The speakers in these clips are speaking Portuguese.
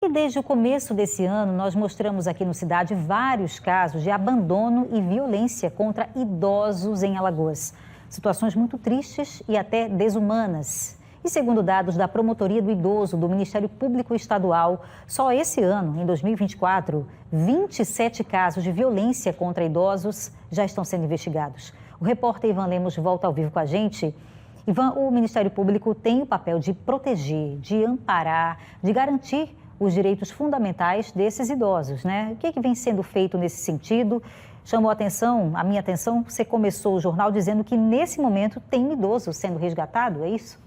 E desde o começo desse ano, nós mostramos aqui no Cidade vários casos de abandono e violência contra idosos em Alagoas. Situações muito tristes e até desumanas. E segundo dados da Promotoria do Idoso do Ministério Público Estadual, só esse ano, em 2024, 27 casos de violência contra idosos já estão sendo investigados. O repórter Ivan Lemos volta ao vivo com a gente. Ivan, o Ministério Público tem o papel de proteger, de amparar, de garantir os direitos fundamentais desses idosos, né? O que vem sendo feito nesse sentido? Chamou a minha atenção, você começou o jornal dizendo que nesse momento tem um idoso sendo resgatado, é isso?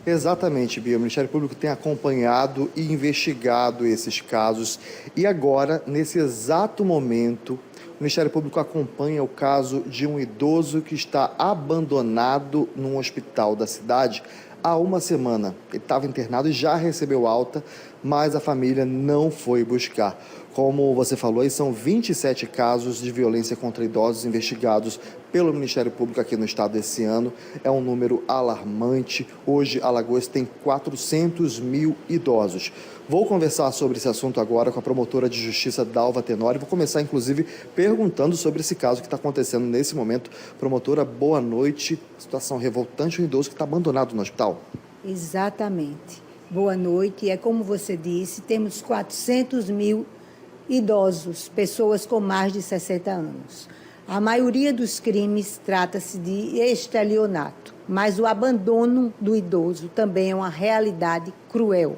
Exatamente, Bia. O Ministério Público tem acompanhado e investigado esses casos. E agora, nesse exato momento, o Ministério Público acompanha o caso de um idoso que está abandonado num hospital da cidade há uma semana. Ele estava internado e já recebeu alta, mas a família não foi buscar. Como você falou, aí são 27 casos de violência contra idosos investigados pelo Ministério Público aqui no estado esse ano. É um número alarmante. Hoje, Alagoas tem 400 mil idosos. Vou conversar sobre esse assunto agora com a promotora de justiça Dalva Tenório. Vou começar, inclusive, perguntando sobre esse caso que está acontecendo nesse momento. Promotora, boa noite. Situação revoltante, um idoso que está abandonado no hospital. Exatamente. Boa noite. É como você disse, temos 400 mil idosos, pessoas com mais de 60 anos. A maioria dos crimes trata-se de estelionato, mas o abandono do idoso também é uma realidade cruel.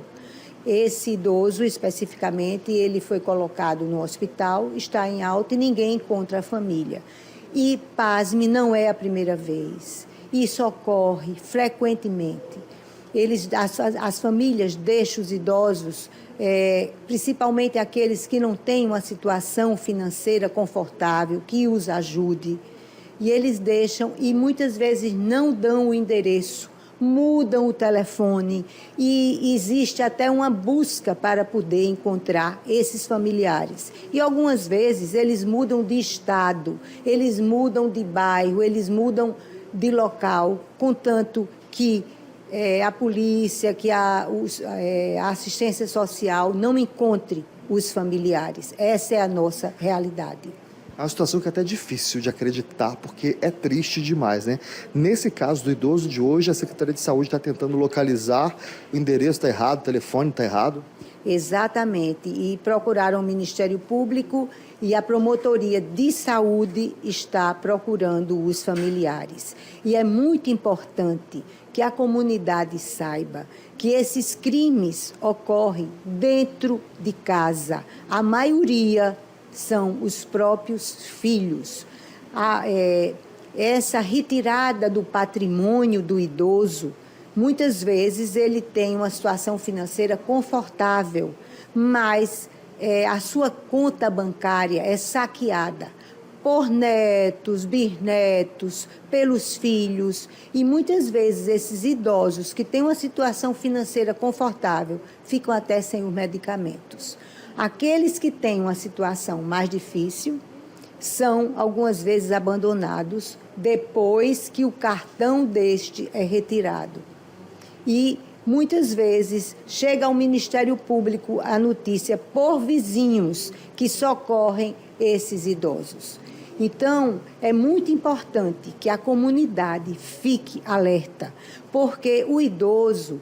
Esse idoso, especificamente, ele foi colocado no hospital, está em alta e ninguém encontra a família. E, pasme, não é a primeira vez. Isso ocorre frequentemente. As famílias deixam os idosos, principalmente aqueles que não têm uma situação financeira confortável, que os ajude. E eles deixam e muitas vezes não dão o endereço, mudam o telefone e existe até uma busca para poder encontrar esses familiares. E algumas vezes eles mudam de estado, eles mudam de bairro, eles mudam de local, contanto que a polícia, que a assistência social não encontre os familiares. Essa é a nossa realidade. É uma situação que é até difícil de acreditar, porque é triste demais, né? Nesse caso do idoso de hoje, a Secretaria de Saúde está tentando localizar, o endereço está errado, o telefone está errado. Exatamente, e procuraram o Ministério Público e a Promotoria de Saúde está procurando os familiares. E é muito importante que a comunidade saiba que esses crimes ocorrem dentro de casa. A maioria são os próprios filhos. Essa retirada do patrimônio do idoso, muitas vezes ele tem uma situação financeira confortável, mas a sua conta bancária é saqueada por netos, bisnetos, pelos filhos. E muitas vezes esses idosos que têm uma situação financeira confortável ficam até sem os medicamentos. Aqueles que têm uma situação mais difícil são algumas vezes abandonados depois que o cartão deste é retirado. E muitas vezes chega ao Ministério Público a notícia por vizinhos que socorrem esses idosos. Então, é muito importante que a comunidade fique alerta, porque o idoso,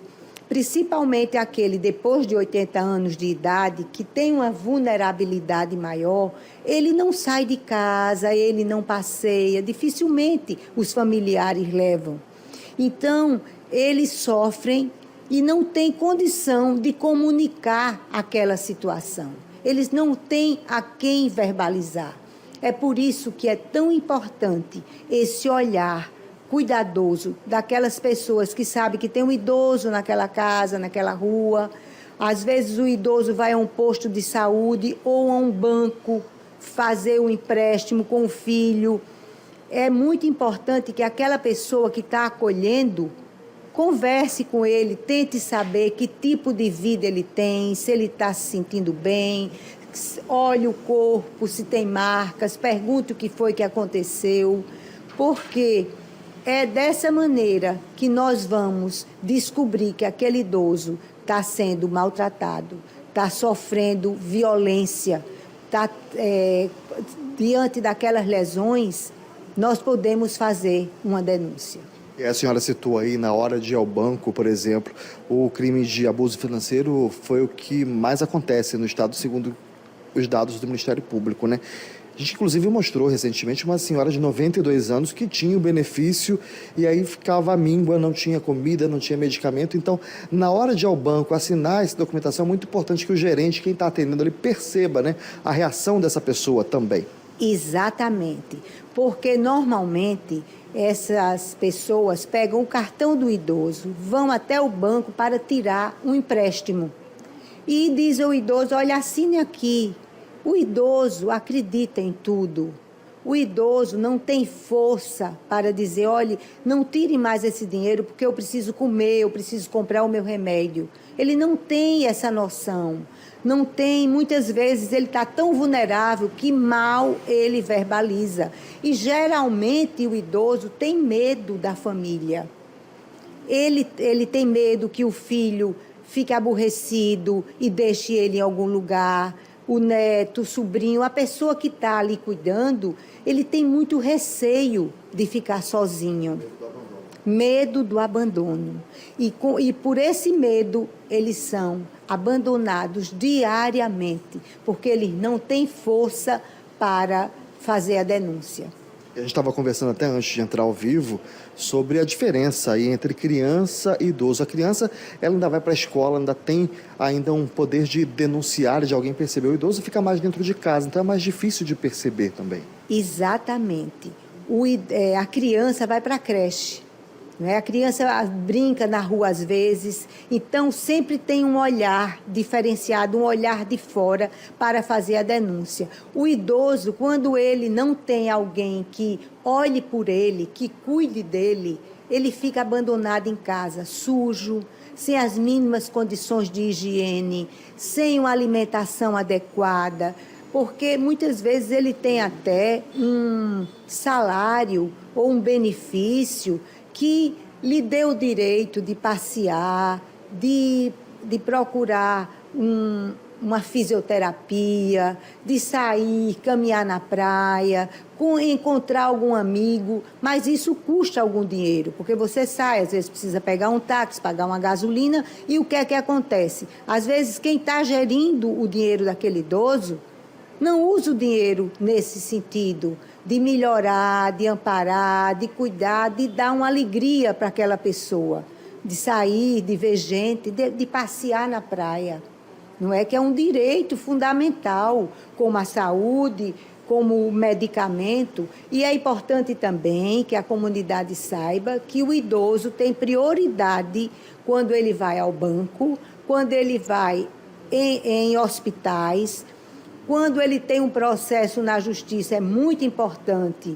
principalmente aquele depois de 80 anos de idade, que tem uma vulnerabilidade maior, ele não sai de casa, ele não passeia, dificilmente os familiares levam. Então, eles sofrem e não têm condição de comunicar aquela situação. Eles não têm a quem verbalizar. É por isso que é tão importante esse olhar cuidadoso daquelas pessoas que sabem que tem um idoso naquela casa, naquela rua. Às vezes o idoso vai a um posto de saúde ou a um banco fazer um empréstimo com o filho. É muito importante que aquela pessoa que está acolhendo converse com ele, tente saber que tipo de vida ele tem, se ele está se sentindo bem, olhe o corpo, se tem marcas, pergunte o que foi que aconteceu, porque É dessa maneira que nós vamos descobrir que aquele idoso está sendo maltratado, está sofrendo violência, está diante daquelas lesões, nós podemos fazer uma denúncia. E a senhora citou aí, na hora de ir ao banco, por exemplo, o crime de abuso financeiro foi o que mais acontece no estado, segundo os dados do Ministério Público, né? A gente, inclusive, mostrou recentemente uma senhora de 92 anos que tinha o benefício e aí ficava à míngua, não tinha comida, não tinha medicamento. Então, na hora de ir ao banco assinar essa documentação, é muito importante que o gerente, quem está atendendo ali, perceba, né, a reação dessa pessoa também. Exatamente, porque normalmente essas pessoas pegam o cartão do idoso, vão até o banco para tirar um empréstimo e diz ao idoso, olha, assine aqui. O idoso acredita em tudo. O idoso não tem força para dizer, olha, não tire mais esse dinheiro porque eu preciso comer, eu preciso comprar o meu remédio. Ele não tem essa noção. Não tem, muitas vezes ele está tão vulnerável que mal ele verbaliza. E geralmente o idoso tem medo da família. Ele tem medo que o filho fique aborrecido e deixe ele em algum lugar. O neto, o sobrinho, a pessoa que está ali cuidando, ele tem muito receio de ficar sozinho. Medo do abandono. E por esse medo, eles são abandonados diariamente, porque eles não têm força para fazer a denúncia. A gente estava conversando até antes de entrar ao vivo sobre a diferença aí entre criança e idoso. A criança, ela ainda vai para a escola, ainda tem um poder de denunciar, de alguém perceber. O idoso fica mais dentro de casa, então é mais difícil de perceber também. Exatamente. A criança vai para a creche. A criança brinca na rua às vezes, então sempre tem um olhar diferenciado, um olhar de fora para fazer a denúncia. O idoso, quando ele não tem alguém que olhe por ele, que cuide dele, ele fica abandonado em casa, sujo, sem as mínimas condições de higiene, sem uma alimentação adequada, porque muitas vezes ele tem até um salário ou um benefício que lhe deu o direito de passear, de procurar uma fisioterapia, de sair, caminhar na praia, encontrar algum amigo, mas isso custa algum dinheiro, porque você sai, às vezes precisa pegar um táxi, pagar uma gasolina, e o que é que acontece? Às vezes quem está gerindo o dinheiro daquele idoso não usa o dinheiro nesse sentido, de melhorar, de amparar, de cuidar, de dar uma alegria para aquela pessoa, de sair, de ver gente, de passear na praia. Não é que é um direito fundamental, como a saúde, como o medicamento. E é importante também que a comunidade saiba que o idoso tem prioridade quando ele vai ao banco, quando ele vai em hospitais, quando ele tem um processo na justiça. É muito importante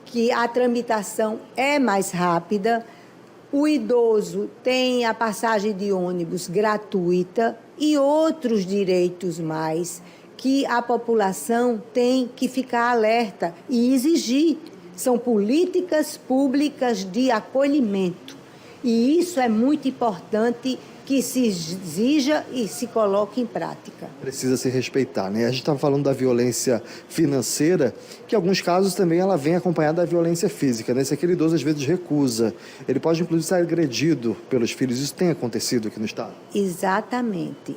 que a tramitação é mais rápida. O idoso tem a passagem de ônibus gratuita e outros direitos mais que a população tem que ficar alerta e exigir. São políticas públicas de acolhimento. E isso é muito importante que se exija e se coloque em prática. Precisa se respeitar, né? A gente estava falando da violência financeira, que em alguns casos também ela vem acompanhada da violência física, né? Se aquele idoso às vezes recusa, ele pode inclusive ser agredido pelos filhos. Isso tem acontecido aqui no estado? Exatamente.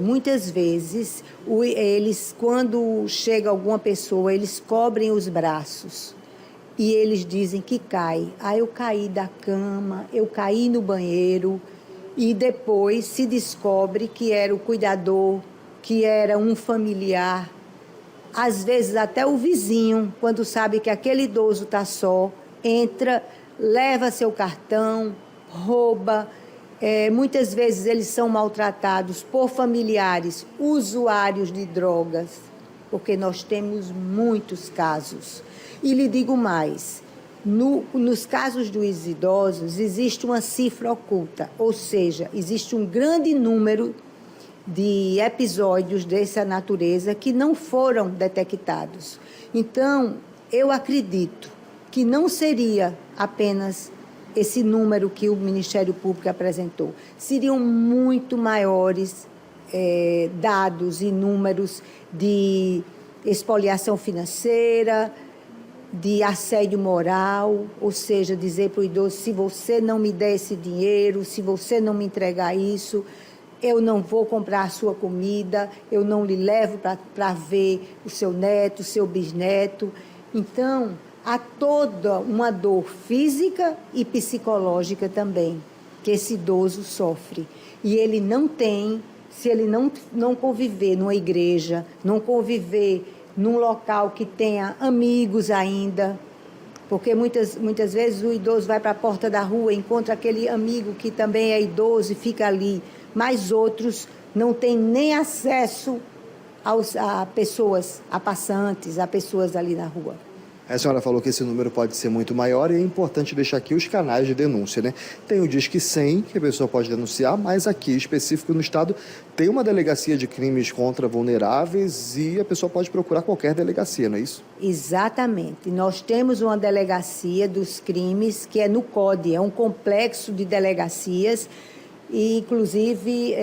Muitas vezes, eles, quando chega alguma pessoa, eles cobrem os braços e eles dizem que cai. Eu caí da cama, eu caí no banheiro. E depois se descobre que era o cuidador, que era um familiar. Às vezes até o vizinho, quando sabe que aquele idoso está só, entra, leva seu cartão, rouba. Muitas vezes eles são maltratados por familiares, usuários de drogas, porque nós temos muitos casos. E lhe digo mais, nos casos dos idosos, existe uma cifra oculta, ou seja, existe um grande número de episódios dessa natureza que não foram detectados. Então, eu acredito que não seria apenas esse número que o Ministério Público apresentou. Seriam muito maiores dados e números de expoliação financeira, de assédio moral, ou seja, dizer para o idoso, se você não me der esse dinheiro, se você não me entregar isso, eu não vou comprar a sua comida, eu não lhe levo para ver o seu neto, o seu bisneto. Então, há toda uma dor física e psicológica também, que esse idoso sofre. E ele não tem, se ele não conviver numa igreja, não conviver num local que tenha amigos ainda, porque muitas vezes o idoso vai para a porta da rua, encontra aquele amigo que também é idoso e fica ali, mas outros não têm nem acesso a pessoas, a passantes, a pessoas ali na rua. A senhora falou que esse número pode ser muito maior e é importante deixar aqui os canais de denúncia, né? Tem o Disque 100, que a pessoa pode denunciar, mas aqui, específico no estado, tem uma delegacia de crimes contra vulneráveis e a pessoa pode procurar qualquer delegacia, não é isso? Exatamente. Nós temos uma delegacia dos crimes que é no CODE, é um complexo de delegacias e, inclusive,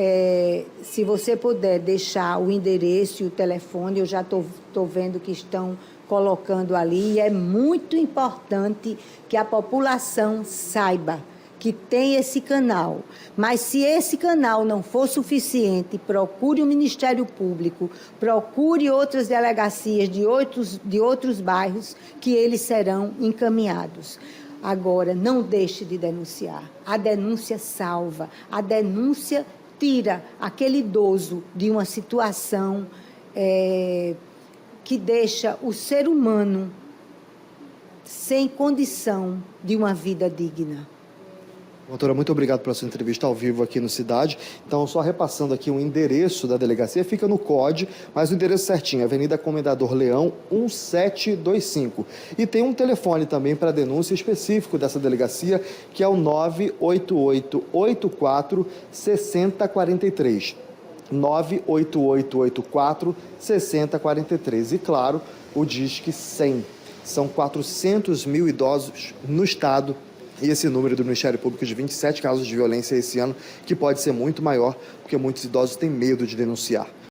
se você puder deixar o endereço e o telefone, eu já estou vendo que estão colocando ali, e é muito importante que a população saiba que tem esse canal. Mas se esse canal não for suficiente, procure o Ministério Público, procure outras delegacias de outros bairros que eles serão encaminhados. Agora, não deixe de denunciar. A denúncia salva, a denúncia tira aquele idoso de uma situação que deixa o ser humano sem condição de uma vida digna. Doutora, muito obrigado pela sua entrevista ao vivo aqui no Cidade. Então, só repassando aqui o endereço da delegacia, fica no CODE, mas o endereço certinho, Avenida Comendador Leão, 1725. E tem um telefone também para denúncia específico dessa delegacia, que é o 98884 6043. 98884 6043. E, claro, o Disque 100. São 400 mil idosos no estado. E esse número do Ministério Público de 27 casos de violência esse ano, que pode ser muito maior, porque muitos idosos têm medo de denunciar.